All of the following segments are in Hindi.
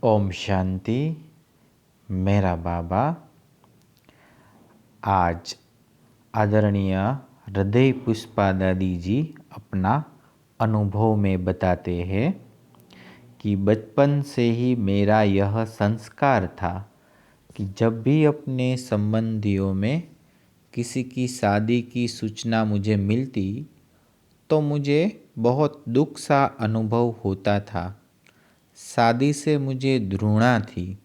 ओम शांति। मेरा बाबा आज आदरणीय हृदय पुष्पा दादी जी अपना अनुभव में बताते हैं कि बचपन से ही मेरा यह संस्कार था कि जब भी अपने संबंधियों में किसी की शादी की सूचना मुझे मिलती तो मुझे बहुत दुख सा अनुभव होता था। शादी से मुझे घृणा थी।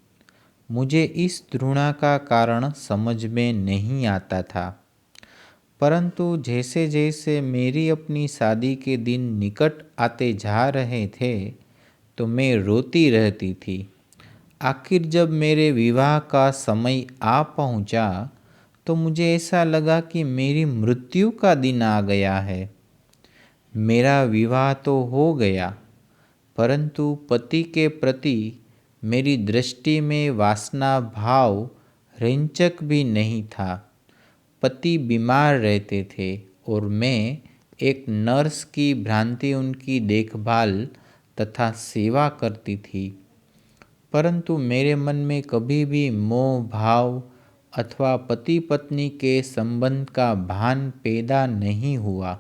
मुझे इस घृणा का कारण समझ में नहीं आता था, परंतु जैसे जैसे मेरी अपनी शादी के दिन निकट आते जा रहे थे तो मैं रोती रहती थी। आखिर जब मेरे विवाह का समय आ पहुंचा तो मुझे ऐसा लगा कि मेरी मृत्यु का दिन आ गया है। मेरा विवाह तो हो गया, परंतु पति के प्रति मेरी दृष्टि में वासना भाव रेंचक भी नहीं था। पति बीमार रहते थे और मैं एक नर्स की भ्रांति उनकी देखभाल तथा सेवा करती थी, परंतु मेरे मन में कभी भी मोह भाव अथवा पति पत्नी के संबंध का भान पैदा नहीं हुआ।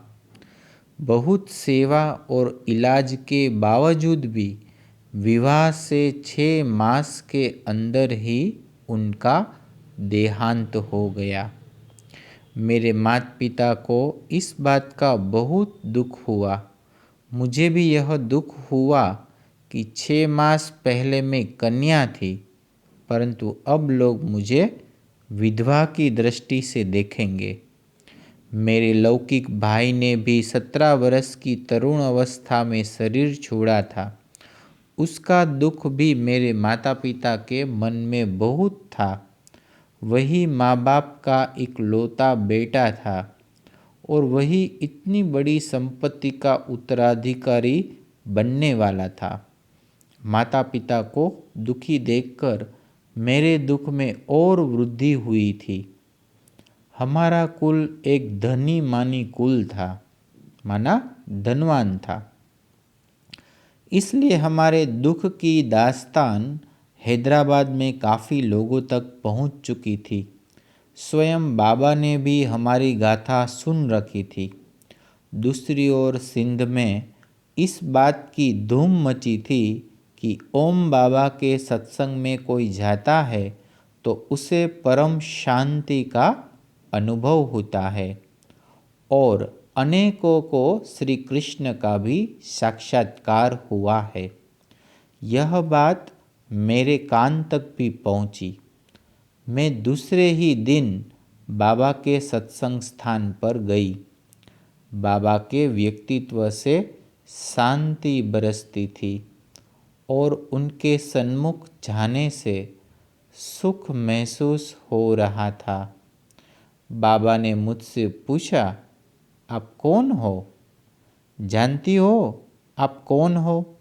बहुत सेवा और इलाज के बावजूद भी विवाह से 6 मास के अंदर ही उनका देहांत हो गया। मेरे माता पिता को इस बात का बहुत दुख हुआ। मुझे भी यह दुख हुआ कि 6 मास पहले मैं कन्या थी, परंतु अब लोग मुझे विधवा की दृष्टि से देखेंगे। मेरे लौकिक भाई ने भी 17 वर्ष की तरुण अवस्था में शरीर छोड़ा था। उसका दुख भी मेरे माता पिता के मन में बहुत था। वही माँ बाप का इकलौता बेटा था और वही इतनी बड़ी संपत्ति का उत्तराधिकारी बनने वाला था। माता पिता को दुखी देखकर मेरे दुख में और वृद्धि हुई थी। हमारा कुल एक धनी मानी कुल था, माना धनवान था। इसलिए हमारे दुख की दास्तान हैदराबाद में काफ़ी लोगों तक पहुंच चुकी थी। स्वयं बाबा ने भी हमारी गाथा सुन रखी थी। दूसरी ओर सिंध में इस बात की धूम मची थी कि ओम बाबा के सत्संग में कोई जाता है तो उसे परम शांति का अनुभव होता है और अनेकों को श्री कृष्ण का भी साक्षात्कार हुआ है। यह बात मेरे कान तक भी पहुंची। मैं दूसरे ही दिन बाबा के सत्संग स्थान पर गई। बाबा के व्यक्तित्व से शांति बरसती थी और उनके सन्मुख जाने से सुख महसूस हो रहा था। बाबा ने मुझसे पूछा, आप कौन हो? जानती हो आप कौन हो?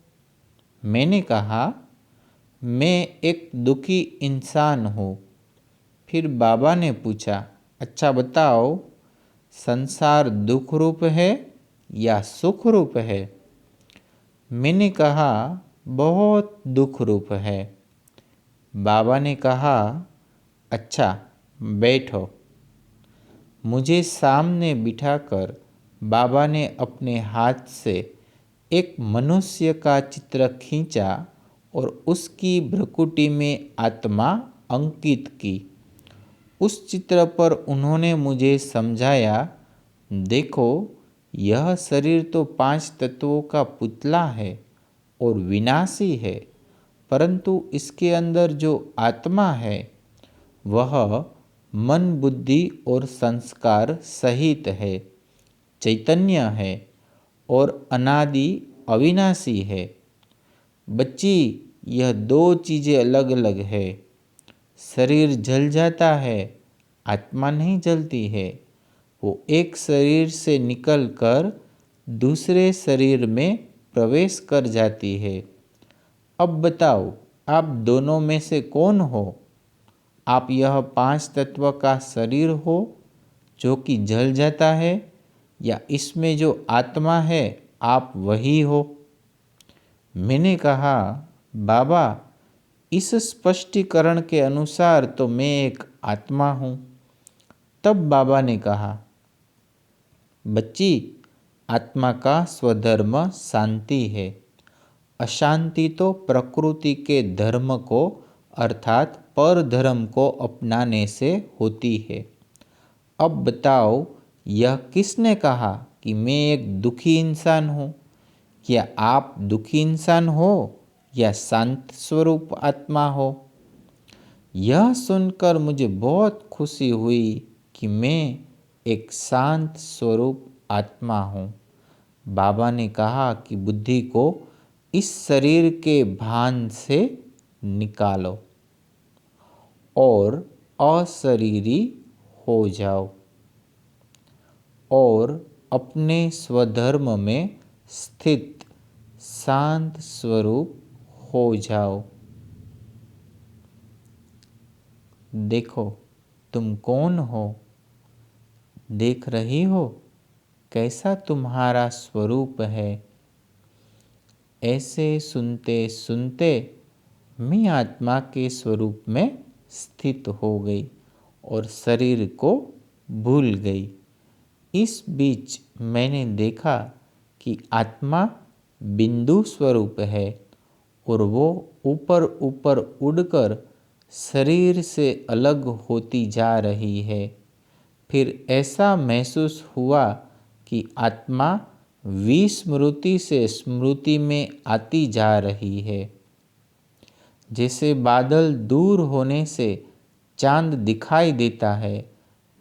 मैंने कहा, मैं एक दुखी इंसान हूँ। फिर बाबा ने पूछा, अच्छा बताओ, संसार दुख रूप है या सुख रूप है? मैंने कहा, बहुत दुख रूप है। बाबा ने कहा, अच्छा बैठो। मुझे सामने बिठाकर बाबा ने अपने हाथ से एक मनुष्य का चित्र खींचा और उसकी भ्रुकुटी में आत्मा अंकित की। उस चित्र पर उन्होंने मुझे समझाया, देखो यह शरीर तो 5 तत्वों का पुतला है और विनाशी है, परंतु इसके अंदर जो आत्मा है वह मन बुद्धि और संस्कार सहित है, चैतन्य है और अनादि अविनाशी है। बच्ची, यह 2 चीज़ें अलग अलग है। शरीर जल जाता है, आत्मा नहीं जलती है। वो एक शरीर से निकलकर दूसरे शरीर में प्रवेश कर जाती है। अब बताओ, आप दोनों में से कौन हो? आप यह 5 तत्व का शरीर हो जो कि जल जाता है, या इसमें जो आत्मा है आप वही हो? मैंने कहा, बाबा इस स्पष्टीकरण के अनुसार तो मैं एक आत्मा हूँ। तब बाबा ने कहा, बच्ची, आत्मा का स्वधर्म शांति है। अशांति तो प्रकृति के धर्म को अर्थात पर धर्म को अपनाने से होती है। अब बताओ, यह किसने कहा कि मैं एक दुखी इंसान हूँ? क्या आप दुखी इंसान हो या शांत स्वरूप आत्मा हो? यह सुनकर मुझे बहुत खुशी हुई कि मैं एक शांत स्वरूप आत्मा हूँ। बाबा ने कहा कि बुद्धि को इस शरीर के भान से निकालो और अशरीरी हो जाओ और अपने स्वधर्म में स्थित शांत स्वरूप हो जाओ। देखो, तुम कौन हो? देख रही हो कैसा तुम्हारा स्वरूप है? ऐसे सुनते सुनते मैं आत्मा के स्वरूप में स्थित हो गई और शरीर को भूल गई। इस बीच मैंने देखा कि आत्मा बिंदु स्वरूप है और वो ऊपर ऊपर उड़कर शरीर से अलग होती जा रही है। फिर ऐसा महसूस हुआ कि आत्मा विस्मृति से स्मृति में आती जा रही है। जैसे बादल दूर होने से चांद दिखाई देता है,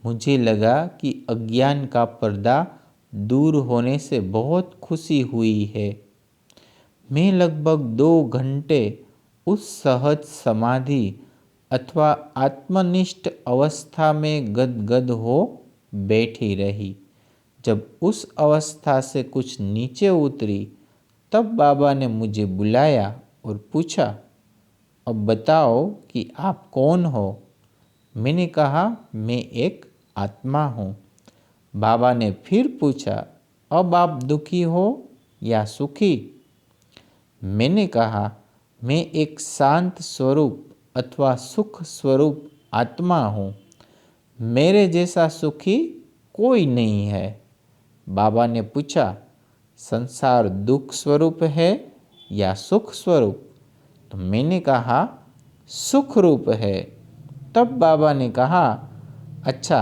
मुझे लगा कि अज्ञान का पर्दा दूर होने से बहुत खुशी हुई है। मैं लगभग 2 घंटे उस सहज समाधि अथवा आत्मनिष्ठ अवस्था में गदगद हो बैठी रही। जब उस अवस्था से कुछ नीचे उतरी, तब बाबा ने मुझे बुलाया और पूछा, अब बताओ कि आप कौन हो? मैंने कहा, मैं एक आत्मा हूँ। बाबा ने फिर पूछा, अब आप दुखी हो या सुखी? मैंने कहा, मैं एक शांत स्वरूप अथवा सुख स्वरूप आत्मा हूँ। मेरे जैसा सुखी कोई नहीं है। बाबा ने पूछा, संसार दुख स्वरूप है या सुख स्वरूप? तो मैंने कहा, सुख रूप है। तब बाबा ने कहा, अच्छा,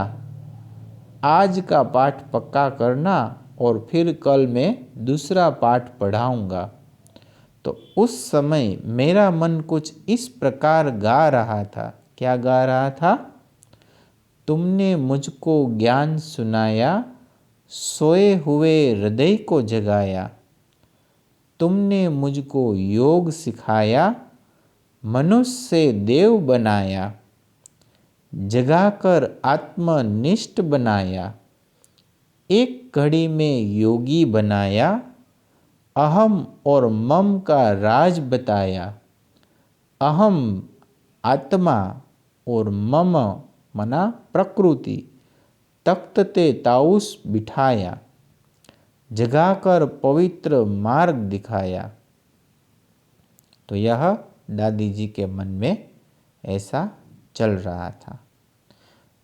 आज का पाठ पक्का करना और फिर कल मैं दूसरा पाठ पढ़ाऊंगा। तो उस समय मेरा मन कुछ इस प्रकार गा रहा था। क्या गा रहा था? तुमने मुझको ज्ञान सुनाया, सोए हुए हृदय को जगाया। तुमने मुझको योग सिखाया, मनुष्य से देव बनाया। जगाकर आत्मनिष्ठ बनाया, एक घड़ी में योगी बनाया। अहम और मम का राज बताया। अहम आत्मा और मम मना प्रकृति तख्त ते ताउस बिठाया। जगाकर पवित्र मार्ग दिखाया। तो यह दादी जी के मन में ऐसा चल रहा था।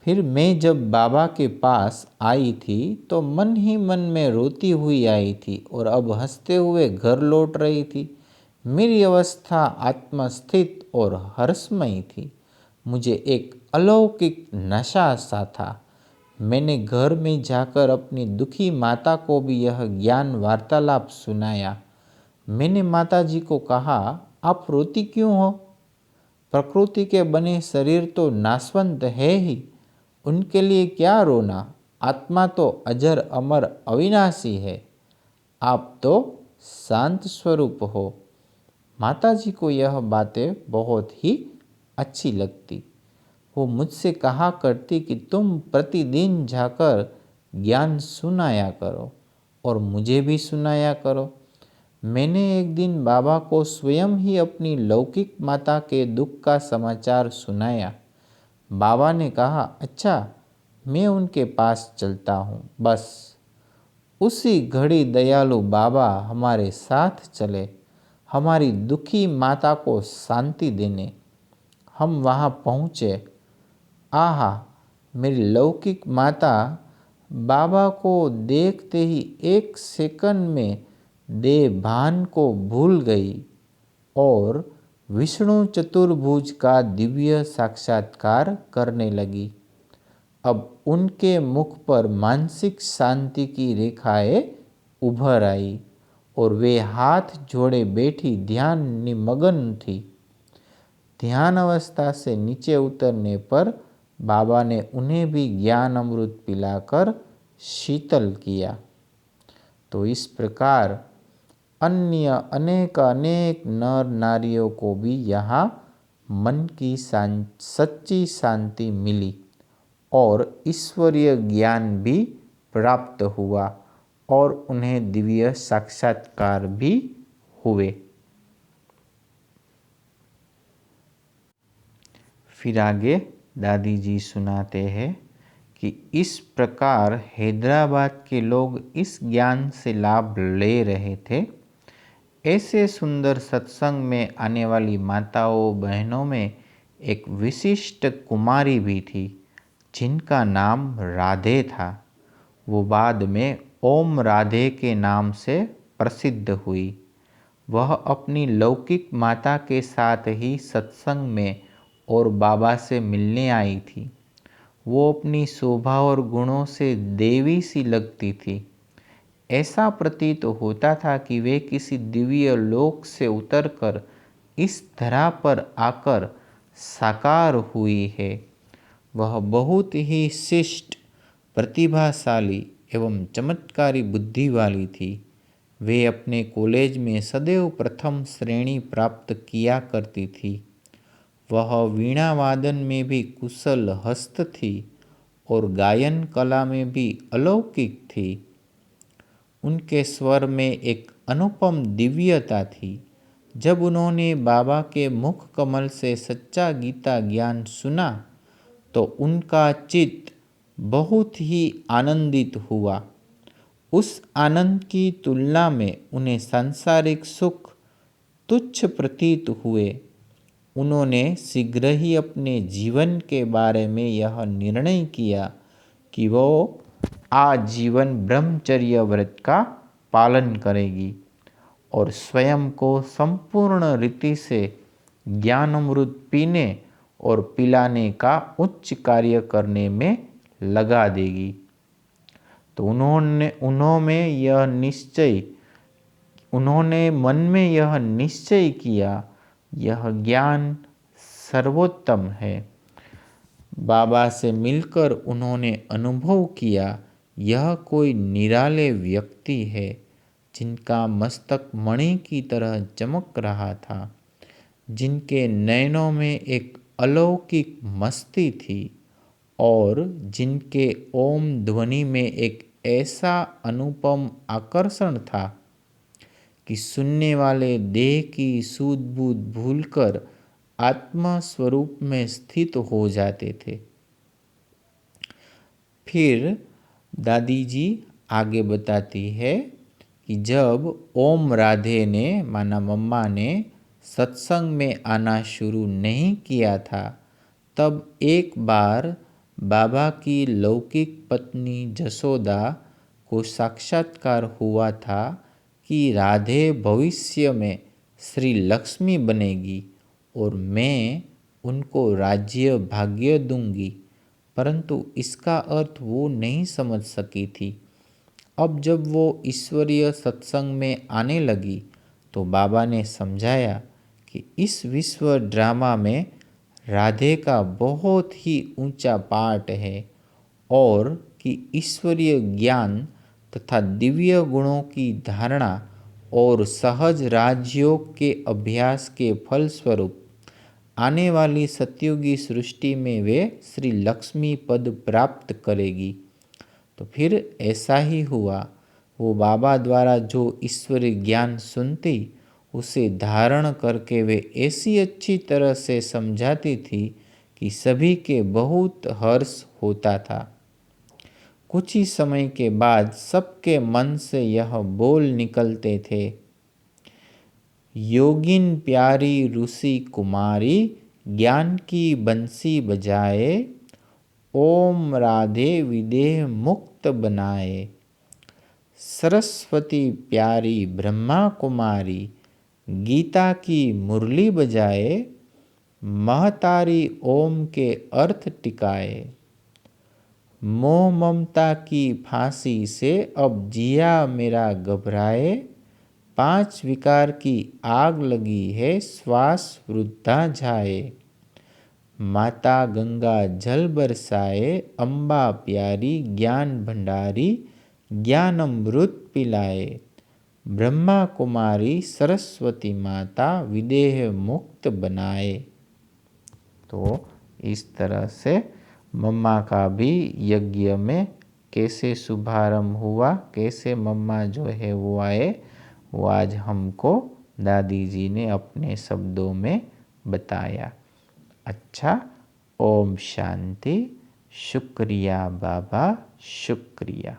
फिर मैं जब बाबा के पास आई थी तो मन ही मन में रोती हुई आई थी और अब हंसते हुए घर लौट रही थी। मेरी अवस्था आत्मस्थित और हर्षमयी थी। मुझे एक अलौकिक नशा सा था। मैंने घर में जाकर अपनी दुखी माता को भी यह ज्ञान वार्तालाप सुनाया। मैंने माता जी को कहा, आप रोती क्यों हो? प्रकृति के बने शरीर तो नाशवंत है ही, उनके लिए क्या रोना? आत्मा तो अजर अमर अविनाशी है। आप तो शांत स्वरूप हो। माता जी को यह बातें बहुत ही अच्छी लगती। वो मुझसे कहा करती कि तुम प्रतिदिन जाकर ज्ञान सुनाया करो और मुझे भी सुनाया करो। मैंने एक दिन बाबा को स्वयं ही अपनी लौकिक माता के दुख का समाचार सुनाया। बाबा ने कहा, अच्छा, मैं उनके पास चलता हूँ। बस उसी घड़ी दयालु बाबा हमारे साथ चले। हमारी दुखी माता को शांति देने। हम वहाँ पहुँचे। आहा, मेरी लौकिक माता बाबा को देखते ही एक सेकंड में देह भान को भूल गई और विष्णु चतुर्भुज का दिव्य साक्षात्कार करने लगी। अब उनके मुख पर मानसिक शांति की रेखाएं उभर आई और वे हाथ जोड़े बैठी ध्यान निमग्न थी। ध्यान अवस्था से नीचे उतरने पर बाबा ने उन्हें भी ज्ञान अमृत पिलाकर शीतल किया। तो इस प्रकार अन्य अनेक नर नारियों को भी यहाँ मन की सच्ची शांति मिली और ईश्वरीय ज्ञान भी प्राप्त हुआ और उन्हें दिव्य साक्षात्कार भी हुए। फिर आगे दादी जी सुनाते हैं कि इस प्रकार हैदराबाद के लोग इस ज्ञान से लाभ ले रहे थे। ऐसे सुंदर सत्संग में आने वाली माताओं बहनों में एक विशिष्ट कुमारी भी थी जिनका नाम राधे था। वो बाद में ओम राधे के नाम से प्रसिद्ध हुई। वह अपनी लौकिक माता के साथ ही सत्संग में और बाबा से मिलने आई थी। वो अपनी शोभा और गुणों से देवी सी लगती थी। ऐसा प्रतीत होता था कि वे किसी दिव्य लोक से उतरकर इस धरा पर आकर साकार हुई है। वह बहुत ही शिष्ट, प्रतिभाशाली एवं चमत्कारी बुद्धि वाली थी। वे अपने कॉलेज में सदैव प्रथम श्रेणी प्राप्त किया करती थी। वह वीणा वादन में भी कुशल हस्त थी और गायन कला में भी अलौकिक थी। उनके स्वर में एक अनुपम दिव्यता थी। जब उन्होंने बाबा के मुख कमल से सच्चा गीता ज्ञान सुना तो उनका चित्त बहुत ही आनंदित हुआ। उस आनंद की तुलना में उन्हें सांसारिक सुख तुच्छ प्रतीत हुए। उन्होंने शीघ्र ही अपने जीवन के बारे में यह निर्णय किया कि वो आजीवन ब्रह्मचर्य व्रत का पालन करेगी और स्वयं को संपूर्ण रीति से ज्ञानामृत पीने और पिलाने का उच्च कार्य करने में लगा देगी। तो उन्होंने मन में यह निश्चय किया, यह ज्ञान सर्वोत्तम है। बाबा से मिलकर उन्होंने अनुभव किया, यह कोई निराले व्यक्ति है जिनका मस्तक मणि की तरह चमक रहा था, जिनके नयनों में एक अलौकिक मस्ती थी और जिनके ओम ध्वनि में एक ऐसा अनुपम आकर्षण था कि सुनने वाले देह की सूझ बूझ भूलकर आत्मा स्वरूप में स्थित हो जाते थे। फिर दादी जी आगे बताती है कि जब ओम राधे ने माना मम्मा ने सत्संग में आना शुरू नहीं किया था, तब एक बार बाबा की लौकिक पत्नी जसोदा को साक्षात्कार हुआ था कि राधे भविष्य में श्री लक्ष्मी बनेगी और मैं उनको राज्य भाग्य दूंगी, परंतु इसका अर्थ वो नहीं समझ सकी थी। अब जब वो ईश्वरीय सत्संग में आने लगी तो बाबा ने समझाया कि इस विश्व ड्रामा में राधे का बहुत ही ऊंचा पार्ट है और कि ईश्वरीय ज्ञान तथा दिव्य गुणों की धारणा और सहज राजयोग के अभ्यास के फलस्वरूप आने वाली सतयुगी सृष्टि में वे श्री लक्ष्मी पद प्राप्त करेगी। तो फिर ऐसा ही हुआ। वो बाबा द्वारा जो ईश्वरीय ज्ञान सुनती उसे धारण करके वे ऐसी अच्छी तरह से समझाती थी कि सभी के बहुत हर्ष होता था। कुछ ही समय के बाद सबके मन से यह बोल निकलते थे, योगिन प्यारी ऋषि कुमारी ज्ञान की बंसी बजाए, ओम राधे विदेह मुक्त बनाए। सरस्वती प्यारी ब्रह्मा कुमारी गीता की मुरली बजाए, महतारी ओम के अर्थ टिकाए। मोह ममता की फांसी से अब जिया मेरा घबराए, पांच विकार की आग लगी है श्वास वृद्धा जाए। माता गंगा जल बरसाए, अम्बा प्यारी ज्ञान भंडारी ज्ञान अमृत पिलाए। ब्रह्मा कुमारी सरस्वती माता विदेह मुक्त बनाए। तो इस तरह से मम्मा का भी यज्ञ में कैसे शुभारंभ हुआ, कैसे मम्मा जो है वो आए, वो आज हमको दादी जी ने अपने शब्दों में बताया। अच्छा, ओम शांति। शुक्रिया बाबा, शुक्रिया।